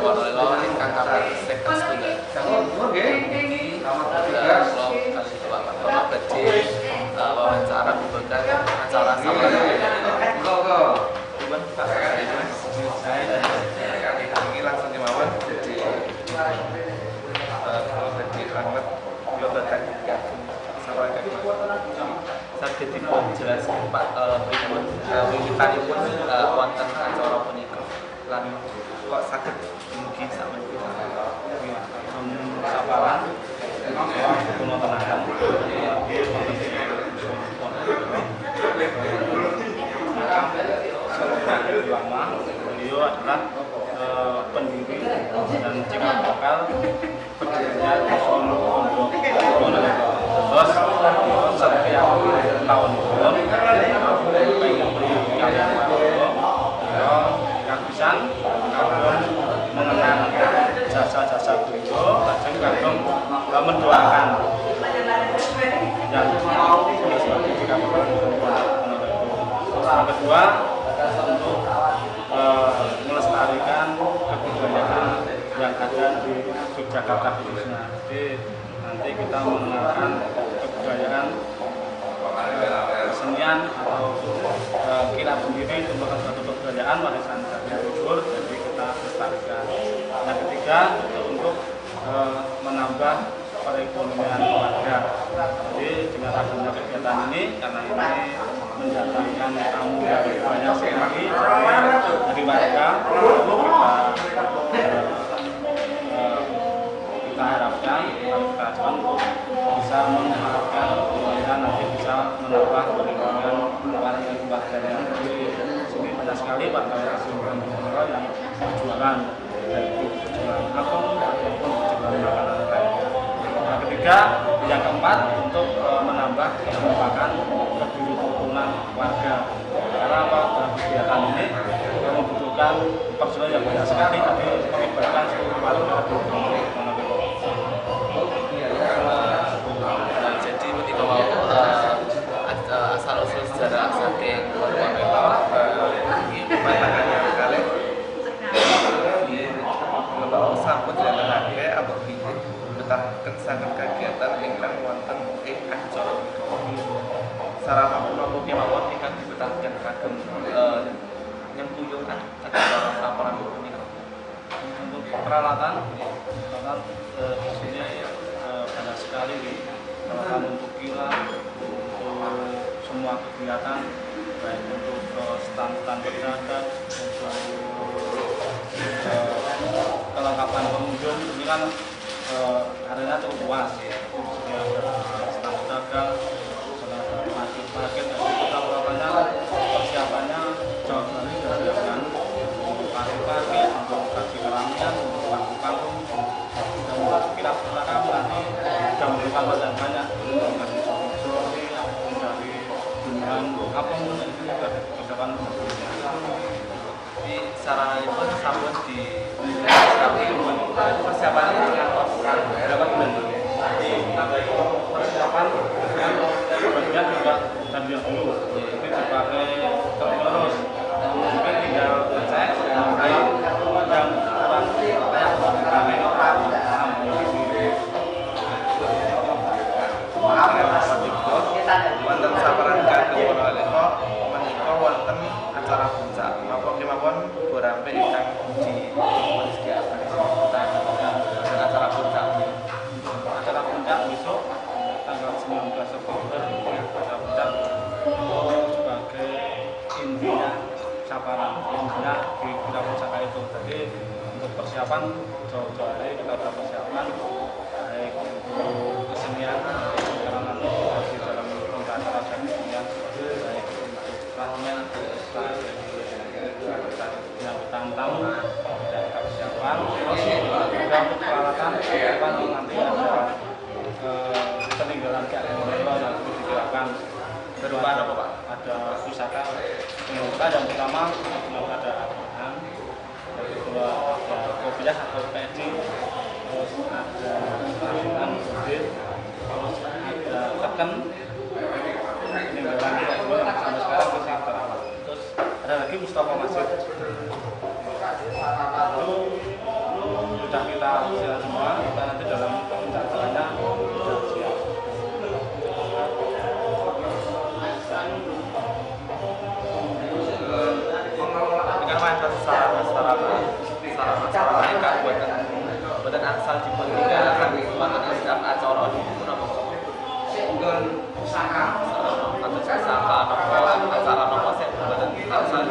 Warnolelo ingkang kaping 51. Bapak badhe wawancara babagan acara samaran. Ini langsung kemawon jadi kalau tadi anget kalau datang sampaikan saged dipun jelaskan Pak pripun wiwitanipun wonten acara punika lan kok saged mugi sakmenika saparan kuno tenaga lama beliau adalah pendiri dan cikal bakal berdirinya Dusun Pondok Ponorogo. Terus setiap tahun pengen pendidikan kabisan kagum mengenang jasa-jasa beliau, lajeng kagum mendoakan yang pendidikan Dusun Pondok Ponorogo. Yang kedua untuk melestarikan kebudayaan yang ada di Yogyakarta khususnya. Jadi nanti kita mengenalkan kebudayaan kesenian atau kirap sendiri itu merupakan suatu kebudayaan warisan budaya luhur, jadi kita lestarikan. Yang ketiga itu untuk menambah perekonomian warga. Jadi dengan adanya kegiatan ini, karena ini mendatangkan tamu dari banyak sekali dari warga, kita harapkan kita ajukan untuk bisa memanfaatkan dan nanti bisa menambah perekonomian warganya. Di sini banyak sekali warga yang berjualan, yaitu berjualan apel ataupun berjualan makanan lainnya. Yang ketiga, yang keempat untuk menambah merupakan kerukunan warga. Karena apa? Dalam kegiatan ini membutuhkan personel yang banyak sekali, tapi melibatkan seluruh warga. Jadi ketika mau asal usul sejarah saking Warnolelo pantangannya kali kalau sampun dilakukan abah pilih betahaken saking kegiatan ingkang wonten ing acara sarana punapa kemawon ingkang dibetahaken kagem nyempuyung acara laporan punika. Untuk peralatan di sini banyak sekali peralatan untuk kilat, untuk semua kegiatan, baik untuk stand-stand berdagang, untuk kelengkapan pengunjung. Ini kan areanya cukup luas, jadi ada stand dagang, ada market, dan kita peralatannya persiapannya jauh dari dengan kaki, untuk kaki keramian, untuk bangku panggung, dan untuk kirap belakang nanti sudah memerlukan bahan banyak dari sorry ataupun dari bundaran apel itu juga persiapan sebelumnya. Di sarana itu sampun di persiapannya berapa bulan? Jadi persiapan dengan bagian juga tadi yang dulu itu dipakai terus mungkin tinggal ngecek yang kurang wonten saparan kagem Warnolelo menika wonten acara puncak napa kemawon borampe ingkang disediakan acara puncak. Acara puncak besok tanggal 19 September acara puncak sebagai intinya saparan intinya di kirap pusaka itu. Jadi untuk persiapan jauh-jauh hari kita sudah persiapan baik untuk kesenian karena nanti di dalam acara kesenian baik untuk rahnya penyambutan tamu dan persiapan. Terus juga untuk peralatan nanti ada peninggalan Warnolelo yang dikirakan Berupa apa Pak? ada pusaka pembuka yang pertama ada Abraham, yang kedua ada kopiah atau peci, terus ada Rajutan Budit, terus ada teken peninggalan yang sampai sekarang masih terawat. Terus ada lagi Mustafa Masjid. Lalu ketika wonten sedang acara niku napa usaha atau usaha acara napa sing boten asal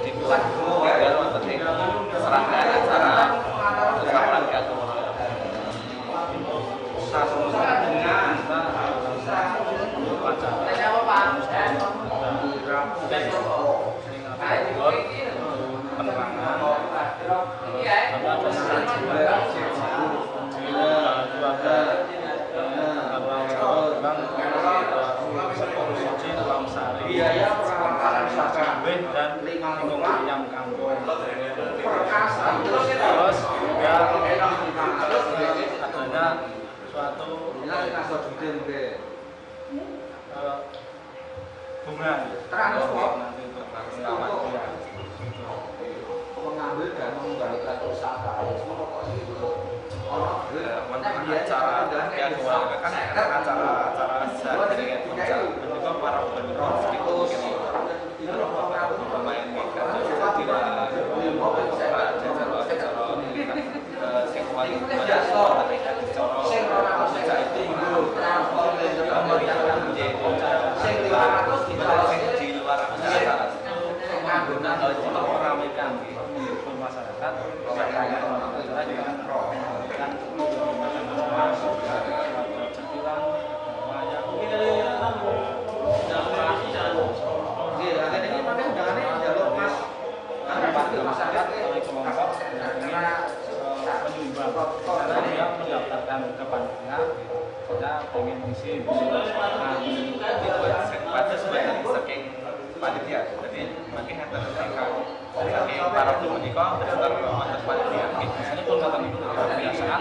dibuat gagal wonten ing serangkaian acara usapan kagem dan lingkungan ayam kampung. Terus juga adanya suatu bunga nanti untuk mengambil dan mengembalikan usaha acara yang kan acara sehari dengan puncak dan juga para penerus itu pemain masyarakat yang mendaftarkan ke panitia kita pengen isi pada sebagian saking panitia jadi makin hantar saking para pemunika berdasar wonten panitia biasanya pun kata itu kebiasaan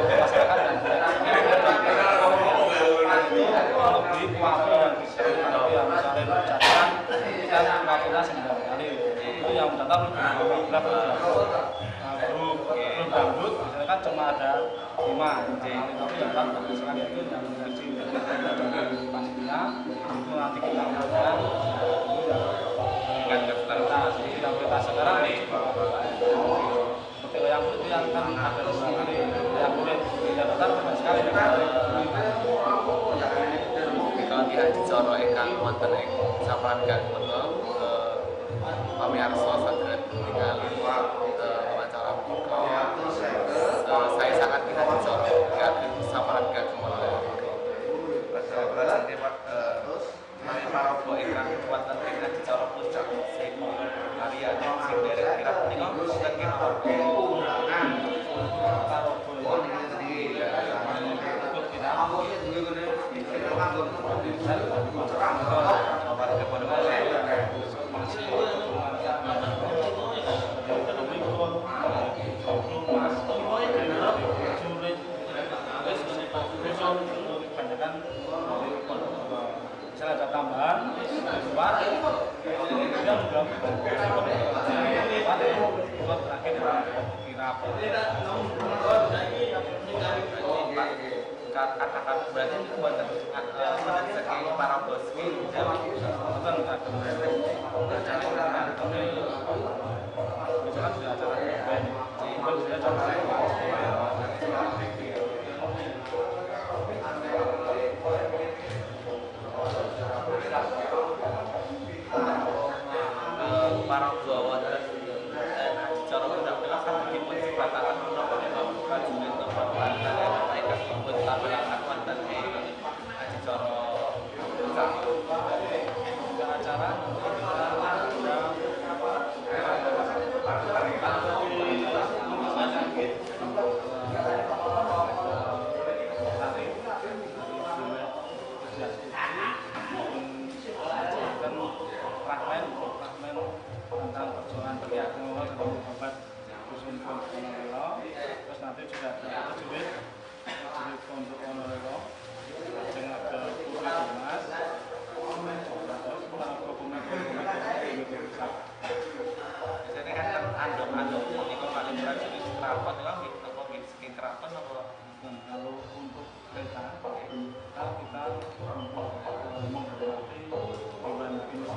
masyarakat dan lebih kuat yang misalnya bercadang kita waktunya 9 kali itu yang datang berapa grup dangdut misalnya kan cuma ada 5 tapi yang kan sekali itu yang kecil dari panitia itu nanti kita lakukan dengan daftar kita sekarang nih seperti yang itu yang kan ada 2 kali yang boleh tidak daftar cuma sekali kalau di acara ingkang wonten ing sapaan kang menika pamirsa saged ningali wawancara menika saya sangat minat acara kagem sapaan kang menika Pak kami para bo ingkang wonten ing acara puncak sing Arya sing derek kira menika wonten kemawon misalnya ada tambahan buat kemudian buat terakhir katakan berarti itu buat saking para bos para bawa dan cara mudah-mudahan kan dipun sifatakan menapa kajian tempat mereka sebut tampilan wonten ing acara acara tentang perjuangan Triatmo dalam obat dusun Ponorogo, terus nanti juga ada jurid Pondok Ponorogo, dengan ada Pumas, jadi kan andong-andong ini kok paling prajurit keraton kan apa miskin keraton apa kalau untuk kita menghormati Dewan Institusi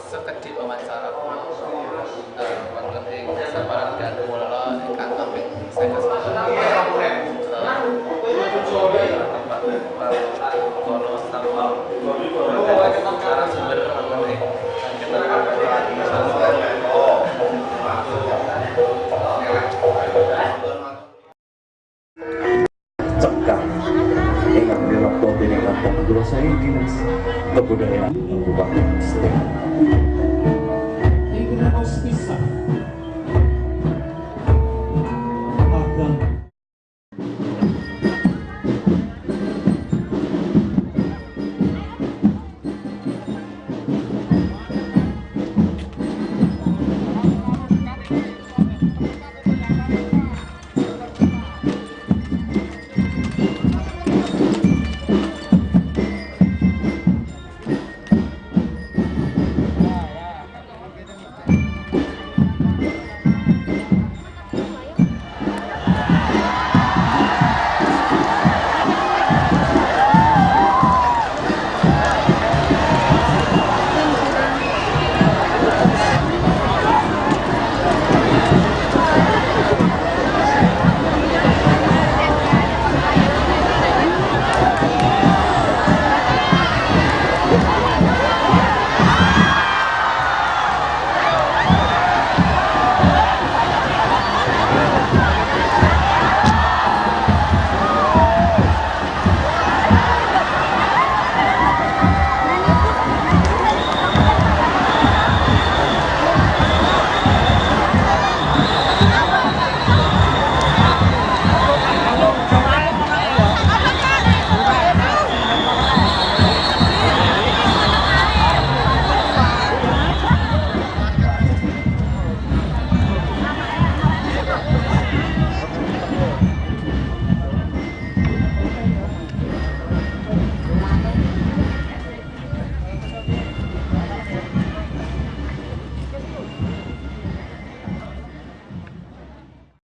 sekedhik wawancara wonten ing saparan kula ingkang kaping 59 kalau sama narasumber wonten cekap ingkang dirapot dening kampung kula saya dinas kebudayaan Kabupaten Sleman.